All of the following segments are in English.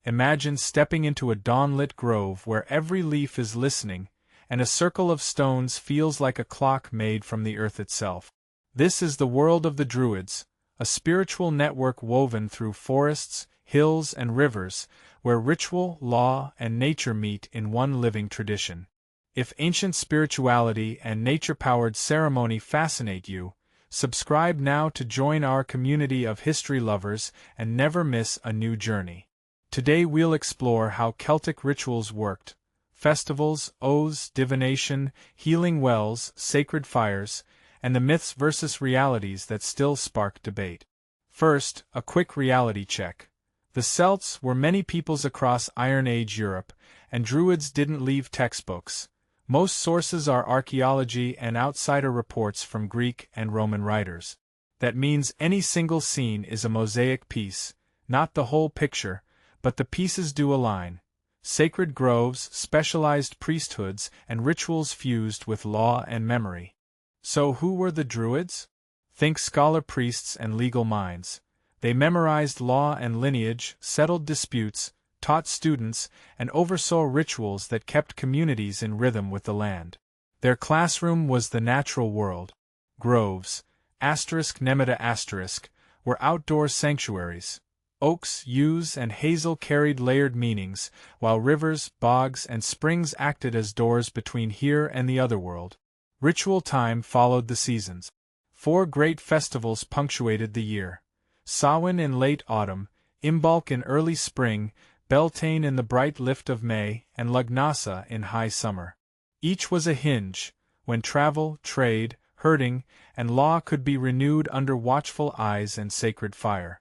Imagine stepping into a dawn-lit grove where every leaf is listening, and a circle of stones feels like a clock made from the earth itself. This is the world of the Druids, a spiritual network woven through forests, hills, and rivers, where ritual, law, and nature meet in one living tradition. If ancient spirituality and nature-powered ceremony fascinate you, subscribe now to join our community of history lovers and never miss a new journey. Today we'll explore how Celtic rituals worked: festivals, oaths, divination, healing wells, sacred fires, and the myths versus realities that still spark debate. First, a quick reality check. The Celts were many peoples across Iron Age Europe, and Druids didn't leave textbooks. Most sources are archaeology and outsider reports from Greek and Roman writers. That means any single scene is a mosaic piece, not the whole picture, but the pieces do align. Sacred groves, specialized priesthoods, and rituals fused with law and memory. So who were the Druids? Think scholar priests and legal minds. They memorized law and lineage, settled disputes, taught students, and oversaw rituals that kept communities in rhythm with the land. Their classroom was the natural world. Groves, *nemeta*, were outdoor sanctuaries. Oaks, yews, and hazel carried layered meanings, while rivers, bogs, and springs acted as doors between here and the other world. Ritual time followed the seasons. 4 great festivals punctuated the year: Samhain in late autumn, Imbolc in early spring, Beltane in the bright lift of May, and Lughnasadh in high summer. Each was a hinge, when travel, trade, herding, and law could be renewed under watchful eyes and sacred fire.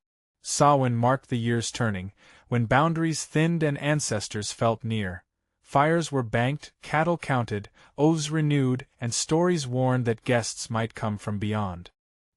Samhain marked the year's turning, when boundaries thinned and ancestors felt near. Fires were banked, cattle counted, oaths renewed, and stories warned that guests might come from beyond.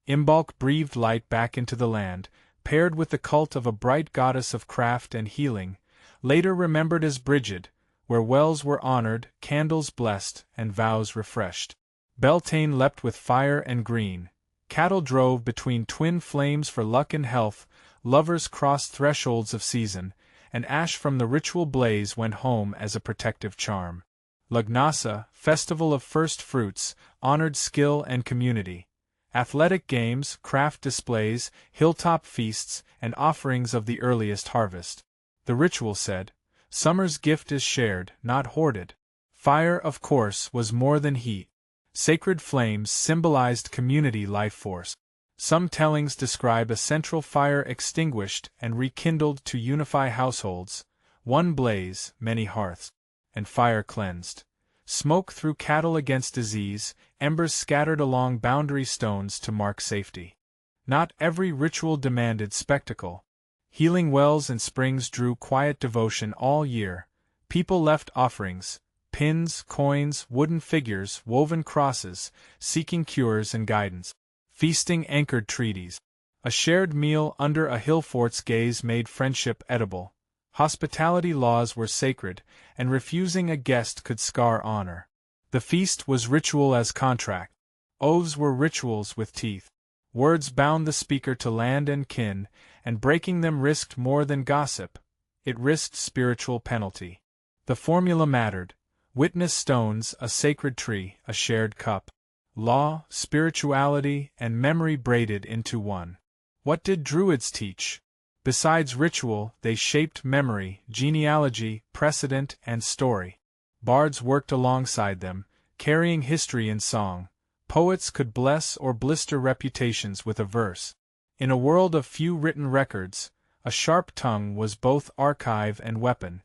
Imbolc breathed light back into the land, paired with the cult of a bright goddess of craft and healing, later remembered as Brigid, where wells were honored, candles blessed, and vows refreshed. Beltane leapt with fire and green. Cattle drove between twin flames for luck and health, lovers crossed thresholds of season, and ash from the ritual blaze went home as a protective charm. Lughnasadh, festival of first fruits, honored skill and community. Athletic games, craft displays, hilltop feasts, and offerings of the earliest harvest. The ritual said, "Summer's gift is shared, not hoarded." Fire, of course, was more than heat. Sacred flames symbolized community life force. Some tellings describe a central fire extinguished and rekindled to unify households, one blaze, many hearths, and fire cleansed. Smoke threw cattle against disease, embers scattered along boundary stones to mark safety. Not every ritual demanded spectacle. Healing wells and springs drew quiet devotion all year. People left offerings, pins, coins, wooden figures, woven crosses, seeking cures and guidance. Feasting anchored treaties. A shared meal under a hill fort's gaze made friendship edible. Hospitality laws were sacred, and refusing a guest could scar honor. The feast was ritual as contract. Oaths were rituals with teeth. Words bound the speaker to land and kin, and breaking them risked more than gossip. It risked spiritual penalty. The formula mattered. Witness stones, a sacred tree, a shared cup. Law, spirituality, and memory braided into one. What did Druids teach? Besides ritual, they shaped memory, genealogy, precedent, and story. Bards worked alongside them, carrying history in song. Poets could bless or blister reputations with a verse. In a world of few written records, a sharp tongue was both archive and weapon.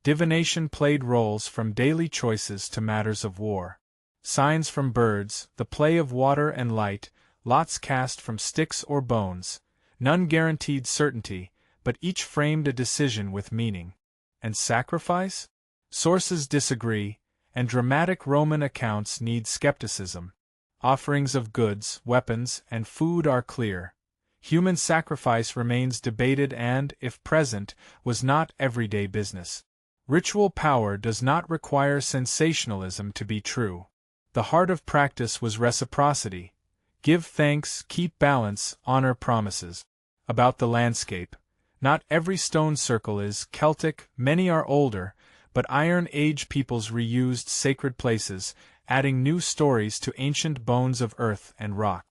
Divination played roles from daily choices to matters of war. Signs from birds, the play of water and light, lots cast from sticks or bones. None guaranteed certainty, but each framed a decision with meaning. And sacrifice? Sources disagree, and dramatic Roman accounts need skepticism. Offerings of goods, weapons, and food are clear. Human sacrifice remains debated and, if present, was not everyday business. Ritual power does not require sensationalism to be true. The heart of practice was reciprocity. Give thanks, keep balance, honor promises. About the landscape. Not every stone circle is Celtic, many are older, but Iron Age peoples reused sacred places, adding new stories to ancient bones of earth and rock.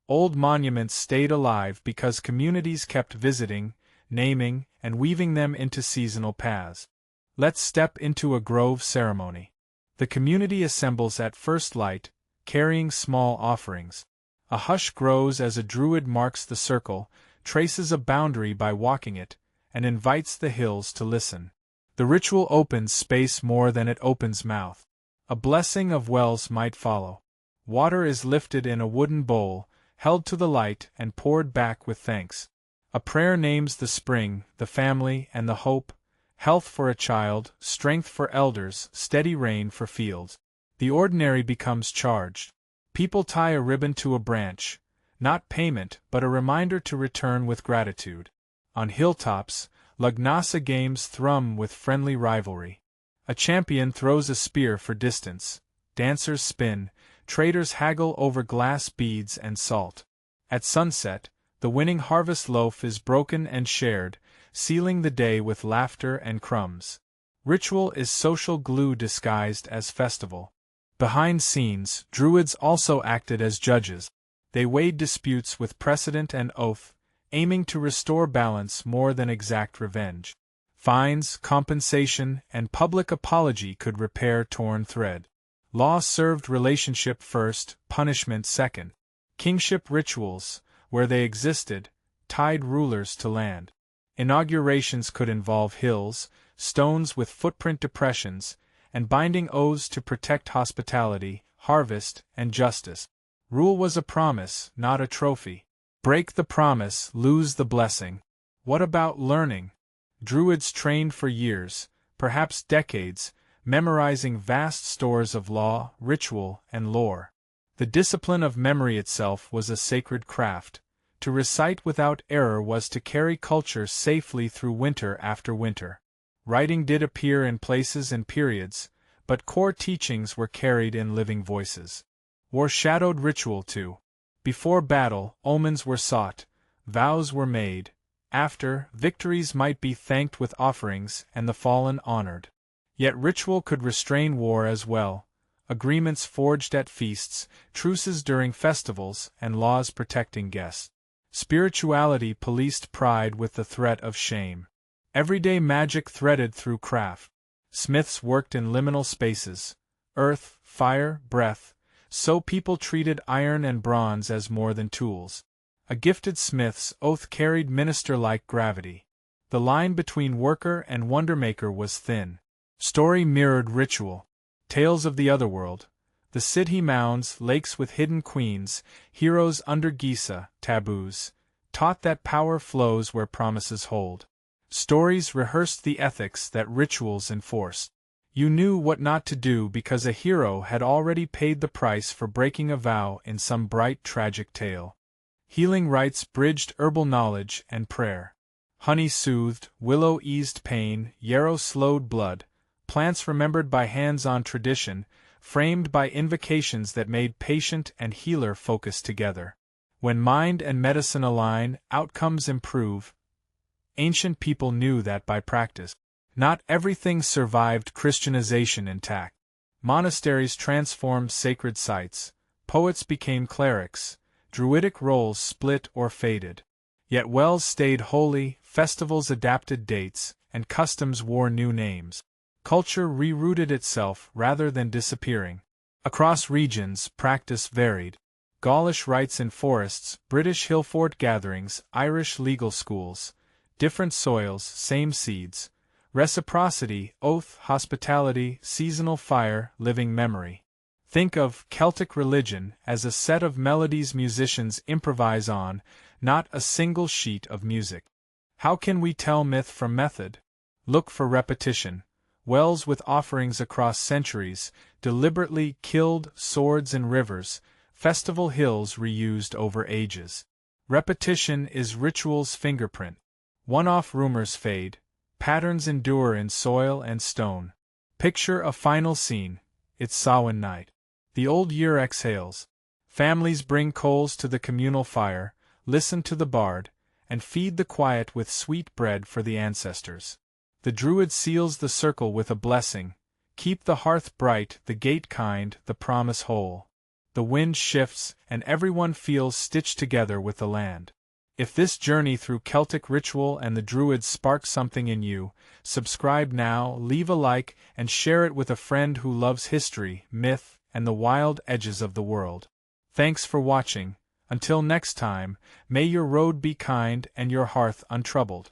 Old monuments stayed alive because communities kept visiting, naming, and weaving them into seasonal paths. Let's step into a grove ceremony. The community assembles at first light, carrying small offerings. A hush grows as a druid marks the circle, traces a boundary by walking it, and invites the hills to listen. The ritual opens space more than it opens mouth. A blessing of wells might follow. Water is lifted in a wooden bowl, held to the light and poured back with thanks. A prayer names the spring, the family, and the hope, health for a child, strength for elders, steady rain for fields. The ordinary becomes charged. People tie a ribbon to a branch, not payment but a reminder to return with gratitude. On hilltops, Lugnasa games thrum with friendly rivalry. A champion throws a spear for distance, dancers spin, traders haggle over glass beads and salt. At sunset, the winning harvest loaf is broken and shared, sealing the day with laughter and crumbs. Ritual is social glue disguised as festival. Behind scenes, Druids also acted as judges. They weighed disputes with precedent and oath, aiming to restore balance more than exact revenge. Fines, compensation, and public apology could repair torn thread. Law served relationship first, punishment second. Kingship rituals, where they existed, tied rulers to land. Inaugurations could involve hills, stones with footprint depressions, and binding oaths to protect hospitality, harvest, and justice. Rule was a promise, not a trophy. Break the promise, lose the blessing. What about learning? Druids trained for years, perhaps decades, memorizing vast stores of law, ritual, and lore. The discipline of memory itself was a sacred craft. To recite without error was to carry culture safely through winter after winter. Writing did appear in places and periods, but core teachings were carried in living voices. War shadowed ritual too. Before battle, omens were sought, vows were made. After, victories might be thanked with offerings and the fallen honored. Yet ritual could restrain war as well. Agreements forged at feasts, truces during festivals, and laws protecting guests. Spirituality policed pride with the threat of shame. Everyday magic threaded through craft. Smiths worked in liminal spaces, earth, fire, breath, so people treated iron and bronze as more than tools. A gifted smith's oath carried minister-like gravity. The line between worker and wondermaker was thin. Story mirrored ritual. Tales of the otherworld, the Sidhi mounds, lakes with hidden queens, heroes under Gisa, taboos, taught that power flows where promises hold. Stories rehearsed the ethics that rituals enforced. You knew what not to do because a hero had already paid the price for breaking a vow in some bright tragic tale. Healing rites bridged herbal knowledge and prayer. Honey soothed, willow eased pain, yarrow slowed blood, plants remembered by hands-on tradition, framed by invocations that made patient and healer focus together. When mind and medicine align, outcomes improve. Ancient people knew that by practice. Not everything survived Christianization intact. Monasteries transformed sacred sites, poets became clerics, druidic roles split or faded. Yet wells stayed holy, festivals adapted dates, and customs wore new names. Culture rerouted itself rather than disappearing. Across regions, practice varied. Gaulish rites in forests, British hill fort gatherings, Irish legal schools. Different soils, same seeds. Reciprocity, oath, hospitality, seasonal fire, living memory. Think of Celtic religion as a set of melodies musicians improvise on, not a single sheet of music. How can we tell myth from method? Look for repetition. Wells with offerings across centuries, deliberately killed swords in rivers, festival hills reused over ages. Repetition is ritual's fingerprint. One-off rumors fade, patterns endure in soil and stone. Picture a final scene, it's Samhain night. The old year exhales. Families bring coals to the communal fire, listen to the bard, and feed the quiet with sweet bread for the ancestors. The Druid seals the circle with a blessing: keep the hearth bright, the gate kind, the promise whole. The wind shifts, and everyone feels stitched together with the land. If this journey through Celtic ritual and the Druids sparks something in you, subscribe now, leave a like, and share it with a friend who loves history, myth, and the wild edges of the world. Thanks for watching. Until next time, may your road be kind and your hearth untroubled.